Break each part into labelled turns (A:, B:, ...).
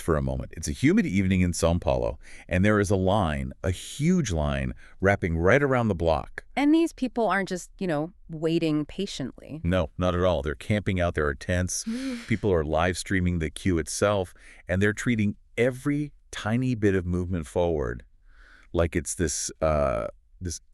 A: For a moment. It's a humid evening in São Paulo, and there is a line, a huge line, wrapping right around the block.
B: And these people aren't just, waiting patiently.
A: No, not at all. They're camping out. There are tents. People are live streaming the queue itself, and they're treating every tiny bit of movement forward like it's this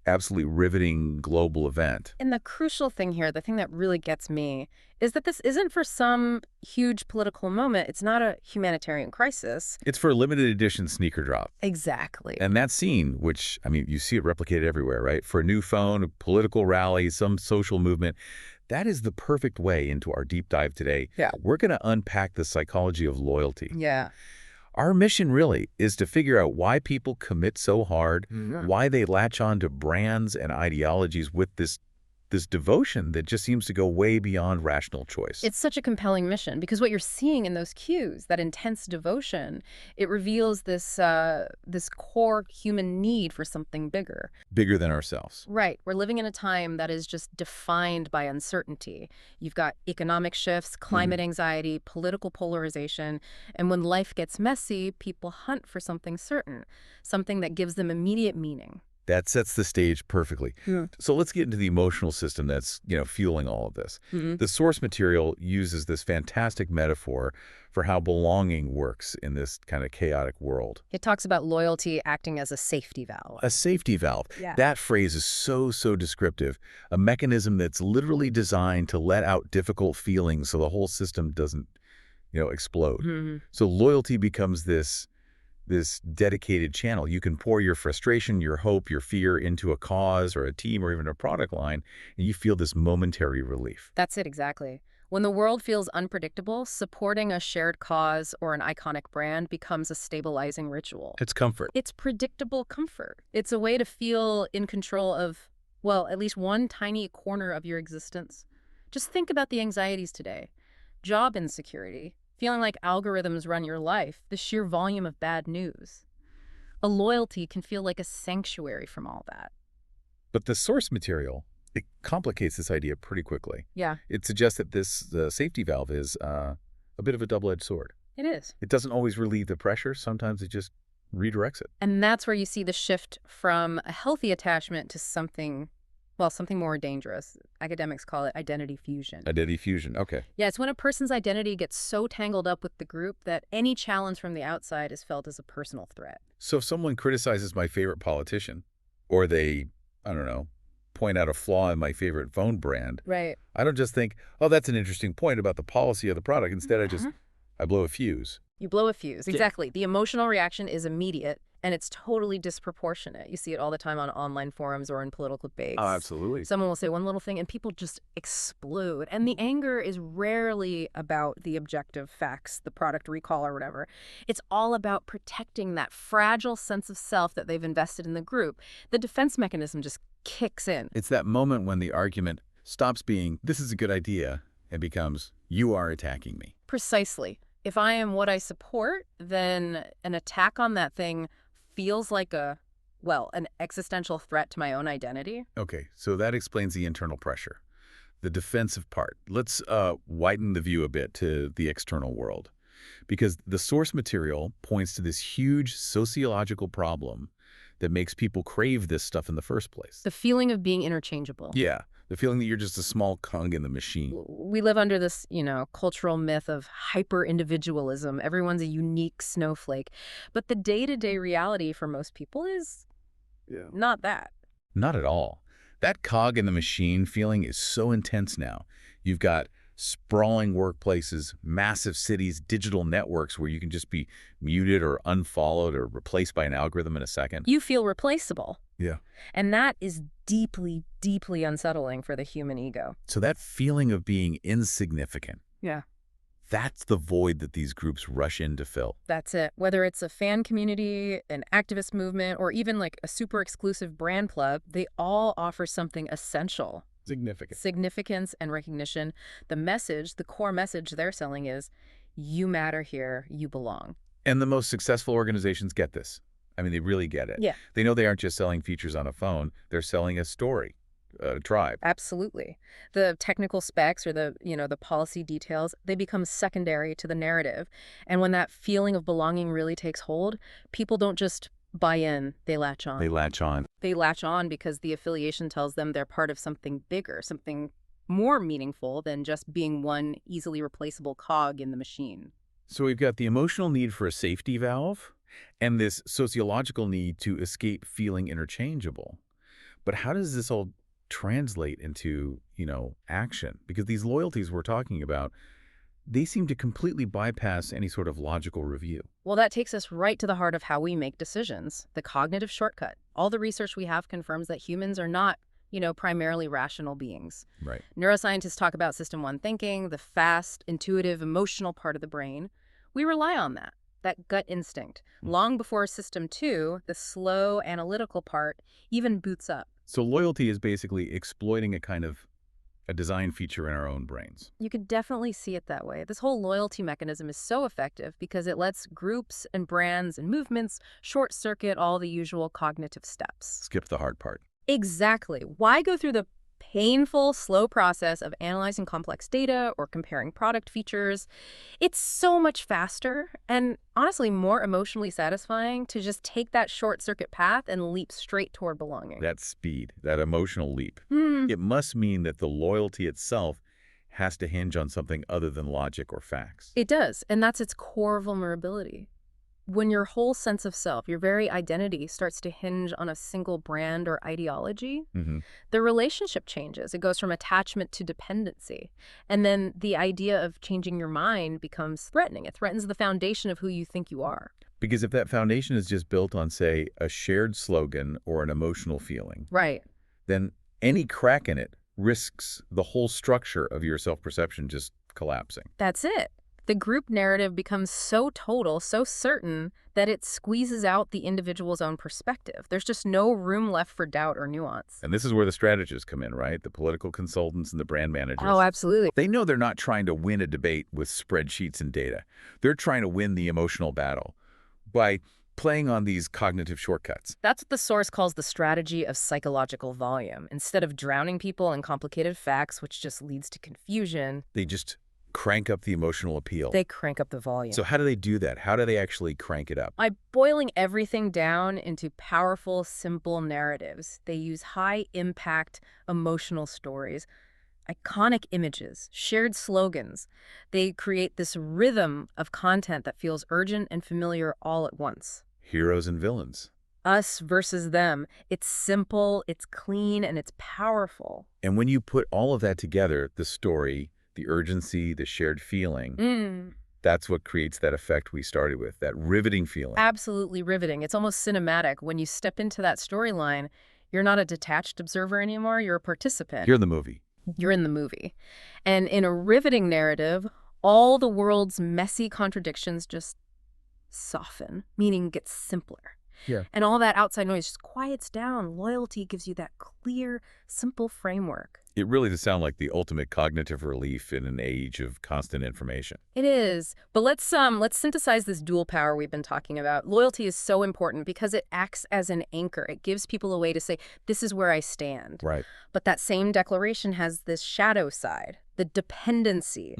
A: absolutely riveting global event.
B: And the crucial thing here, the thing that really gets me, is that this isn't for some huge political moment. It's not a humanitarian crisis.
A: It's for a limited edition sneaker drop.
B: Exactly.
A: And that scene, which, you see it replicated everywhere, right? For a new phone, a political rally, some social movement, that is the perfect way into our deep dive today.
B: Yeah.
A: We're going to unpack the psychology of loyalty.
B: Yeah.
A: Our mission really is to figure out why people commit so hard, why they latch on to brands and ideologies with this devotion that just seems to go way beyond rational choice.
B: It's such a compelling mission because what you're seeing in those cues, that intense devotion, it reveals this core human need for something bigger.
A: Bigger than ourselves.
B: Right. We're living in a time that is just defined by uncertainty. You've got economic shifts, climate anxiety, political polarization, and when life gets messy, people hunt for something certain, something that gives them immediate meaning.
A: That sets the stage perfectly. Yeah. So let's get into the emotional system that's, fueling all of this. The source material uses this fantastic metaphor for how belonging works in this kind of chaotic world.
B: It talks about loyalty acting as a safety valve.
A: A safety valve.
B: Yeah.
A: That phrase is so descriptive. A mechanism that's literally designed to let out difficult feelings so the whole system doesn't, explode. So loyalty becomes this dedicated channel. You can pour your frustration, your hope, your fear into a cause or a team or even a product line, and you feel this momentary relief.
B: That's it, exactly. When the world feels unpredictable, supporting a shared cause or an iconic brand becomes a stabilizing ritual.
A: It's comfort.
B: It's predictable comfort. It's a way to feel in control of, at least one tiny corner of your existence. Just think about the anxieties today. Job insecurity, feeling like algorithms run your life, the sheer volume of bad news. A loyalty can feel like a sanctuary from all that.
A: But the source material, it complicates this idea pretty quickly.
B: Yeah.
A: It suggests that the safety valve is a bit of a double-edged sword.
B: It is.
A: It doesn't always relieve the pressure. Sometimes it just redirects it.
B: And that's where you see the shift from a healthy attachment to something more dangerous. Academics call it identity fusion.
A: Identity fusion, okay.
B: Yeah, it's when a person's identity gets so tangled up with the group that any challenge from the outside is felt as a personal threat.
A: So if someone criticizes my favorite politician, or they, point out a flaw in my favorite phone brand,
B: right?
A: I don't just think, oh, that's an interesting point about the policy of the product. Instead, I blow a fuse.
B: You blow a fuse, exactly. The emotional reaction is immediate. And it's totally disproportionate. You see it all the time on online forums or in political debates.
A: Oh, absolutely.
B: Someone will say one little thing and people just explode. And the anger is rarely about the objective facts, the product recall or whatever. It's all about protecting that fragile sense of self that they've invested in the group. The defense mechanism just kicks in.
A: It's that moment when the argument stops being, this is a good idea, and becomes, you are attacking me.
B: Precisely. If I am what I support, then an attack on that thing feels like an existential threat to my own identity.
A: Okay, so that explains the internal pressure, the defensive part. Let's widen the view a bit to the external world, because the source material points to this huge sociological problem that makes people crave this stuff in the first place.
B: The feeling of being interchangeable.
A: Yeah, the feeling that you're just a small cog in the machine.
B: We live under this, cultural myth of hyper-individualism. Everyone's a unique snowflake. But the day-to-day reality for most people is not that.
A: Not at all. That cog in the machine feeling is so intense now. You've got sprawling workplaces, massive cities, digital networks where you can just be muted or unfollowed or replaced by an algorithm in a second.
B: You feel replaceable.
A: Yeah.
B: And that is deeply, deeply unsettling for the human ego.
A: So that feeling of being insignificant.
B: Yeah.
A: That's the void that these groups rush in to fill.
B: That's it. Whether it's a fan community, an activist movement, or even like a super exclusive brand club, they all offer something essential. Significance and recognition. The core message they're selling is, you matter here, you belong.
A: And the most successful organizations get this. They really get it.
B: Yeah.
A: They know they aren't just selling features on a phone. They're selling a story. a tribe.
B: Absolutely. The technical specs or the policy details, they become secondary to the narrative. And when that feeling of belonging really takes hold, people don't just buy in, they latch on.
A: They latch on.
B: They latch on because the affiliation tells them they're part of something bigger, something more meaningful than just being one easily replaceable cog in the machine.
A: So we've got the emotional need for a safety valve and this sociological need to escape feeling interchangeable. But how does this all translate into, action? Because these loyalties we're talking about, they seem to completely bypass any sort of logical review.
B: Well, that takes us right to the heart of how we make decisions, the cognitive shortcut. All the research we have confirms that humans are not, primarily rational beings.
A: Right.
B: Neuroscientists talk about system one thinking, the fast, intuitive, emotional part of the brain. We rely on that gut instinct, long before system two, the slow, analytical part, even boots up.
A: So loyalty is basically exploiting a design feature in our own brains.
B: You could definitely see it that way. This whole loyalty mechanism is so effective because it lets groups and brands and movements short-circuit all the usual cognitive steps.
A: Skip the hard part.
B: Exactly. Why go through the painful, slow process of analyzing complex data or comparing product features? It's so much faster and honestly more emotionally satisfying to just take that short-circuit path and leap straight toward belonging.
A: That speed, that emotional leap. It must mean that the loyalty itself has to hinge on something other than logic or facts.
B: It does, and that's its core vulnerability. When your whole sense of self, your very identity, starts to hinge on a single brand or ideology, the relationship changes. It goes from attachment to dependency. And then the idea of changing your mind becomes threatening. It threatens the foundation of who you think you are.
A: Because if that foundation is just built on, say, a shared slogan or an emotional feeling,
B: right,
A: then any crack in it risks the whole structure of your self-perception just collapsing.
B: That's it. The group narrative becomes so total, so certain, that it squeezes out the individual's own perspective. There's just no room left for doubt or nuance.
A: And this is where the strategists come in, right? The political consultants and the brand managers.
B: Oh, absolutely.
A: They know they're not trying to win a debate with spreadsheets and data. They're trying to win the emotional battle by playing on these cognitive shortcuts.
B: That's what the source calls the strategy of psychological volume. Instead of drowning people in complicated facts, which just leads to confusion,
A: They just crank up the emotional appeal.
B: they crank up the volume.
A: So how do they do that? How do they actually crank it up?
B: By boiling everything down into powerful, simple narratives, they use high-impact emotional stories, iconic images, shared slogans. They create this rhythm of content that feels urgent and familiar all at once.
A: Heroes and villains.
B: Us versus them. It's simple, it's clean, and it's powerful.
A: And when you put all of that together, the story, the urgency, the shared feeling, that's what creates that effect we started with, that riveting feeling.
B: Absolutely riveting. It's almost cinematic. When you step into that storyline, you're not a detached observer anymore, you're a participant.
A: You're in the movie.
B: You're in the movie. And in a riveting narrative, all the world's messy contradictions just soften, meaning gets simpler.
A: Yeah.
B: And all that outside noise just quiets down. Loyalty gives you that clear, simple framework.
A: It really does sound like the ultimate cognitive relief in an age of constant information.
B: It is. But let's synthesize this dual power we've been talking about. Loyalty is so important because it acts as an anchor. It gives people a way to say, this is where I stand.
A: Right.
B: But that same declaration has this shadow side, the dependency,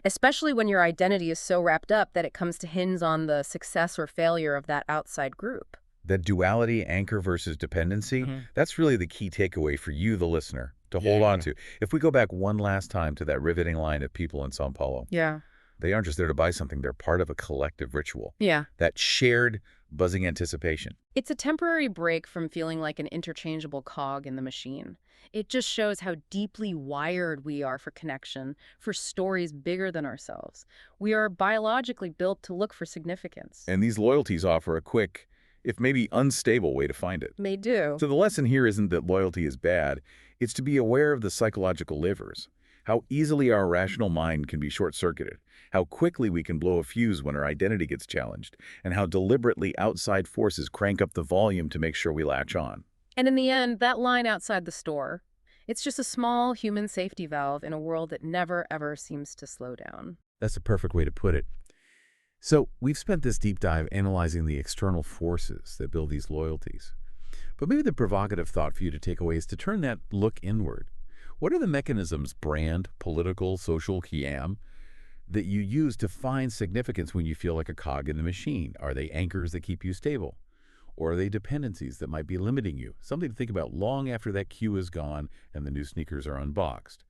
B: especially when your identity is so wrapped up that it comes to hinge on the success or failure of that outside group.
A: That duality, anchor versus dependency, that's really the key takeaway for you, the listener, to hold on to. If we go back one last time to that riveting line of people in São Paulo, they aren't just there to buy something, they're part of a collective ritual.
B: Yeah.
A: That shared, buzzing anticipation.
B: It's a temporary break from feeling like an interchangeable cog in the machine. It just shows how deeply wired we are for connection, for stories bigger than ourselves. We are biologically built to look for significance.
A: And these loyalties offer a quick, if maybe unstable way to find it.
B: They do.
A: So the lesson here isn't that loyalty is bad, it's to be aware of the psychological levers, how easily our rational mind can be short-circuited, how quickly we can blow a fuse when our identity gets challenged, and how deliberately outside forces crank up the volume to make sure we latch on.
B: And in the end, that line outside the store, it's just a small human safety valve in a world that never, ever seems to slow down.
A: That's a perfect way to put it. So we've spent this deep dive analyzing the external forces that build these loyalties. But maybe the provocative thought for you to take away is to turn that look inward. What are the mechanisms, brand, political, social, QAM, that you use to find significance when you feel like a cog in the machine? Are they anchors that keep you stable? Or are they dependencies that might be limiting you? Something to think about long after that cue is gone and the new sneakers are unboxed.